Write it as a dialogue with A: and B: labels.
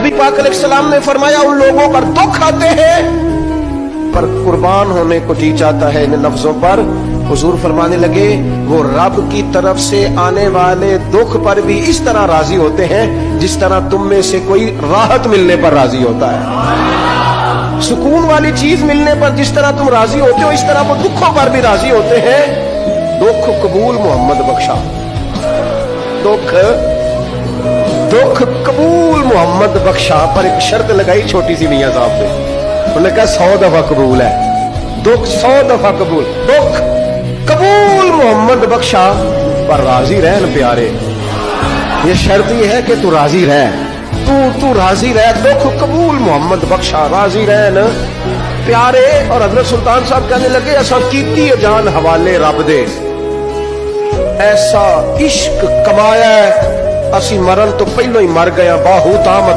A: नबी पाक अलैहिस्सलाम ने फरमाया उन लोगों पर दुख आते हैं पर कुर्बान होने को जी चाहता है इन लफ्जों पर। हुजूर फरमाने लगे वो रब की तरफ से आने वाले दुख पर भी इस तरह राजी होते हैं जिस तरह तुम में से कोई राहत मिलने पर राजी होता है। सुकून वाली चीज मिलने पर जिस तरह तुम राजी होते हो इस तरह वो दुखों पर भी राजी होते हैं। दुख कबूल मोहम्मद बख्शा, दुख कबूल मोहम्मद बख्शा पर एक शर्त लगाई छोटी सी मियां साहब ने। उन्होंने कहा 100 दफा कबूल है, दुख 100 दफा कबूल, दुख कबूल मोहम्मद बख्शा पर राजी रहन प्यारे। ये शर्त ये है कि तू राजी रह, तू राजी रह, दुख कबूल मोहम्मद बख्शा, राजी रहन प्यारे। और हजरत सुल्तान साहब कहने लगे ऐसा कीती जान हवाले रब दे, ऐसा इश्क कमाया असी मरन तो पहलो ही मर गया बाहू तामत